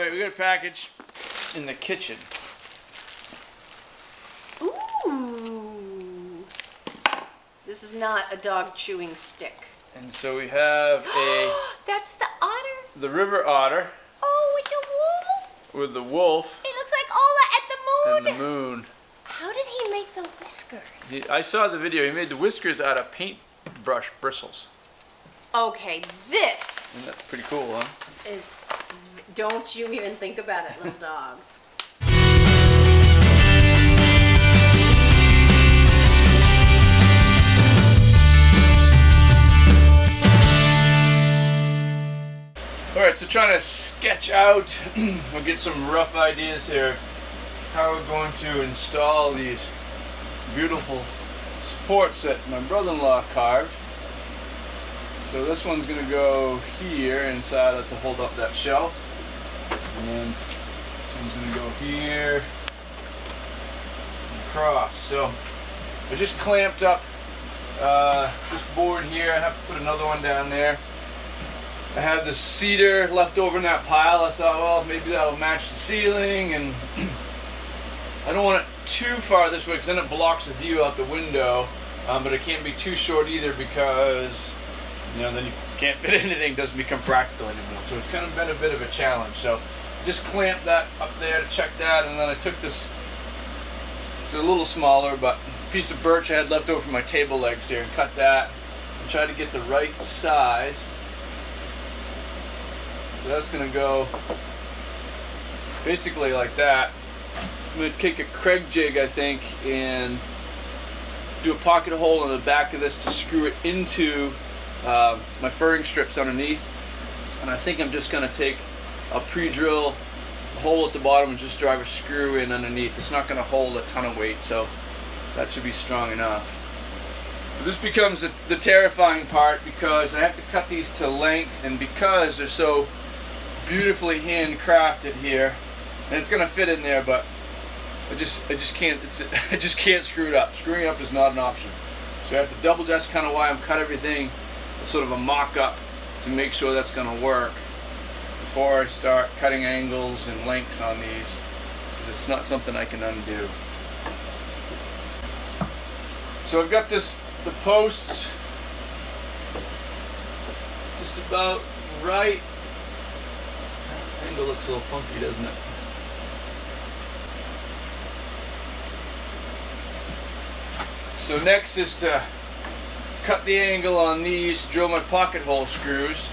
Alright, we got a package in the kitchen. Ooh. This is not a dog chewing stick. And so we have That's the otter. the river otter Oh, with the wolf. with the wolf It looks like Ola at the moon. and the moon. How did he make the whiskers? I saw the video. He made the whiskers out of paintbrush bristles. Okay, this And that's pretty cool, huh? is... Don't you even think about it, little dog. Alright, so trying to sketch out, we'll get some rough ideas here of how we're going to install these beautiful supports that my brother-in-law carved. So this one's going to go here inside to hold up that shelf. And then this one's going to go here and across. So I just clamped up this board here. I have to put another one down there. I have the cedar left over in that pile. I thought, well, maybe that'll match the ceiling, and I don't want it too far this way because then it blocks the view out the window. But it can't be too short either because, you know, then you can't fit anything. It doesn't become practical anymore. So it's kind of been a bit of a challenge. So just clamped that up there to check that, and then I took this. It's a little smaller, but a piece of birch I had left over from my table legs here, and cut that and try to get the right size. So that's going to go basically like that. I'm going to take a Craig jig, I think, and do a pocket hole in the back of this to screw it into my furring strips underneath. And I think I'm just going to take a pre-drill hole at the bottom and just drive a screw in underneath. It's not going to hold a ton of weight, so that should be strong enough. But this becomes the terrifying part because I have to cut these to length, and because they're so beautifully handcrafted here, and it's gonna fit in there, but I just can't. I just can't screw it up. Screwing it up is not an option. So I have to double. That's kind of why I'm cut everything as sort of a mock-up to make sure that's gonna work before I start cutting angles and lengths on these, because it's not something I can undo. So I've got the posts just about right. Angle looks a little funky, doesn't it? So next is to cut the angle on these, drill my pocket hole screws.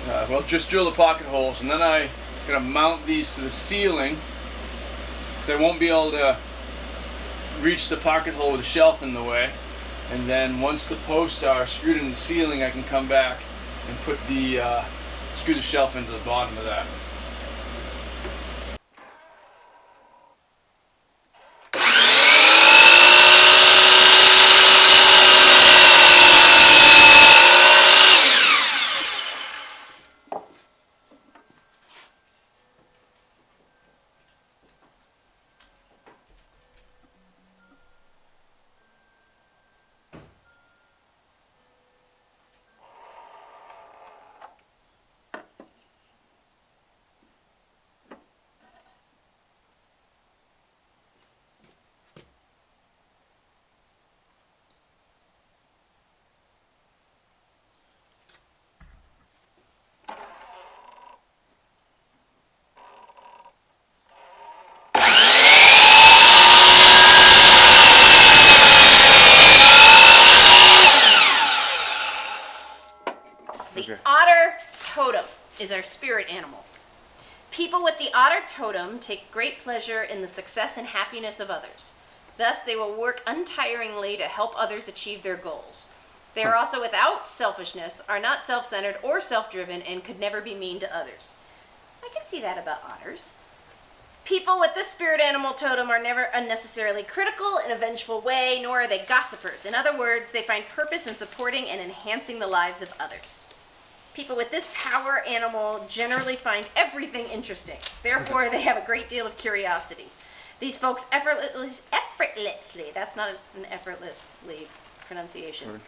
Well, just drill the pocket holes, and then I'm going to mount these to the ceiling because I won't be able to reach the pocket hole with a shelf in the way. And then once the posts are screwed in the ceiling, I can come back and put screw the shelf into the bottom of that. The otter totem is our spirit animal. People with the otter totem take great pleasure in the success and happiness of others. Thus, they will work untiringly to help others achieve their goals. They are also without selfishness, are not self-centered or self-driven, and could never be mean to others. I can see that about otters. People with this spirit animal totem are never unnecessarily critical in a vengeful way, nor are they gossipers. In other words, they find purpose in supporting and enhancing the lives of others. People with this power animal generally find everything interesting. Therefore, they have a great deal of curiosity. These folks effortlessly, that's not an effortlessly pronunciation.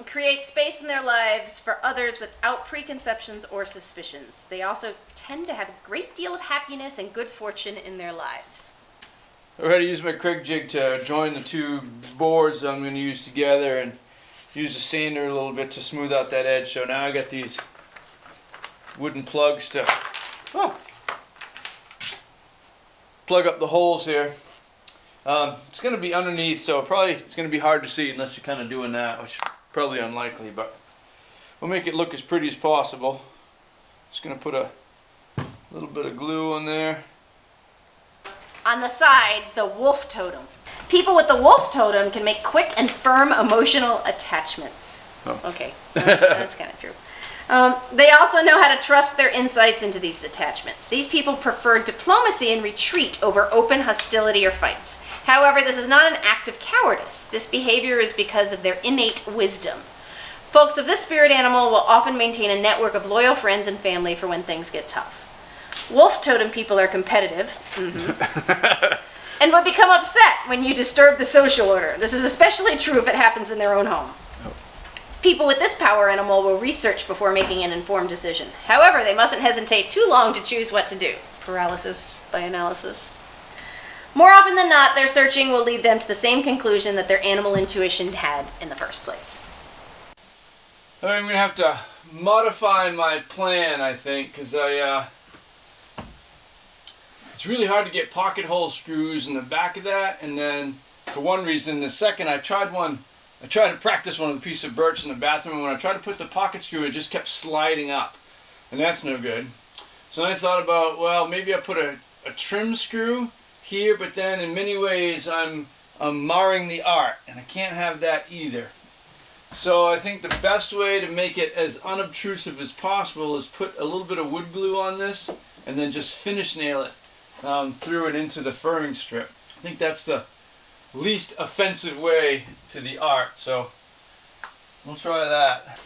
Create space in their lives for others without preconceptions or suspicions. They also tend to have a great deal of happiness and good fortune in their lives. I had to use my Craig jig to join the two boards I'm going to use together, and use the sander a little bit to smooth out that edge. So now I got these wooden plugs to plug up the holes here. It's going to be underneath, so it's going to be hard to see unless you're kind of doing that, which is probably unlikely, but we'll make it look as pretty as possible. Just going to put a little bit of glue on there. On the side, the wolf totem. People with the wolf totem can make quick and firm emotional attachments. Oh. Okay, that's kind of true. They also know how to trust their insights into these attachments. These people prefer diplomacy and retreat over open hostility or fights. However, this is not an act of cowardice. This behavior is because of their innate wisdom. Folks of this spirit animal will often maintain a network of loyal friends and family for when things get tough. Wolf totem people are competitive and would become upset when you disturb the social order. This is especially true if it happens in their own home. People with this power animal will research before making an informed decision. However, they mustn't hesitate too long to choose what to do. Paralysis by analysis. More often than not, their searching will lead them to the same conclusion that their animal intuition had in the first place. I'm going to have to modify my plan, I think, because it's really hard to get pocket hole screws in the back of that, and then for one reason. The second, I tried to practice one with a piece of birch in the bathroom, and when I tried to put the pocket screw, it just kept sliding up, and that's no good. So then I thought about, well, maybe I put a trim screw here, but then in many ways I'm marring the art, and I can't have that either. So I think the best way to make it as unobtrusive as possible is put a little bit of wood glue on this, and then just finish nail it through it into the furring strip. I think that's the least offensive way to the art, so we'll try that.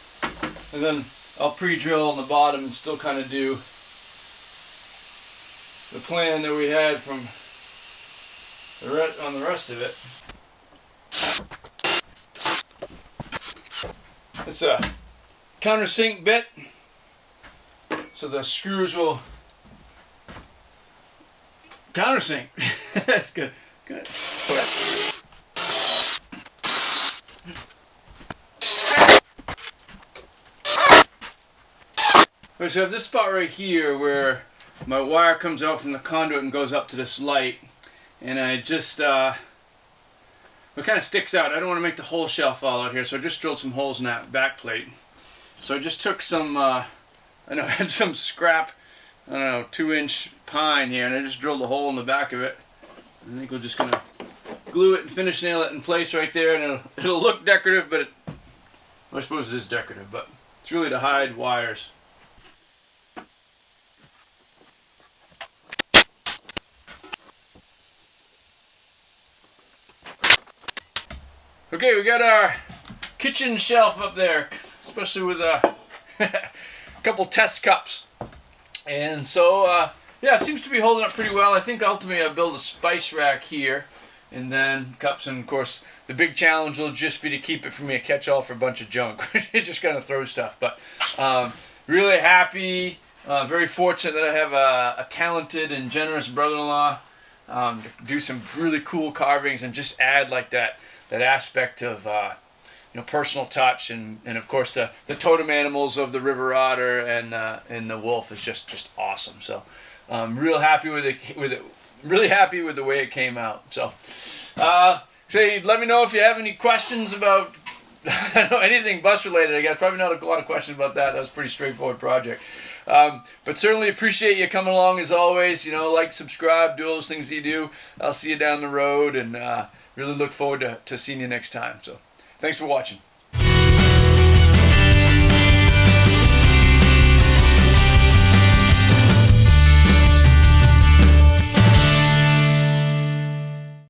And then I'll pre-drill on the bottom and still kind of do the plan that we had from on the rest of it. It's a countersink bit, so the screws will countersink. That's good. Good. Okay, so I have this spot right here where my wire comes out from the conduit and goes up to this light, and I just it kind of sticks out. I don't want to make the whole shelf fall out here, so I just drilled some holes in that back plate. So I just took some I had some scrap, 2-inch pine here, and I just drilled a hole in the back of it. I think we're just gonna glue it and finish nail it in place right there, and it'll look decorative, but I suppose it is decorative, but it's really to hide wires. Okay, we got our kitchen shelf up there, especially with a couple test cups. And so, yeah, it seems to be holding up pretty well. I think ultimately I'll build a spice rack here, and then cups, and of course the big challenge will just be to keep it from being a catch-all for a bunch of junk. It just kind of throws stuff. But really happy, very fortunate that I have a talented and generous brother-in-law to do some really cool carvings and just add like that aspect of personal touch, and of course the totem animals of the river otter and the wolf is just awesome. So real happy with it. Really happy with the way it came out. So let me know if you have any questions about anything bus related. I guess probably not a lot of questions about that. That was a pretty straightforward project. But certainly appreciate you coming along as always. Like, subscribe, do all those things that you do. I'll see you down the road, and really look forward to seeing you next time. So thanks for watching.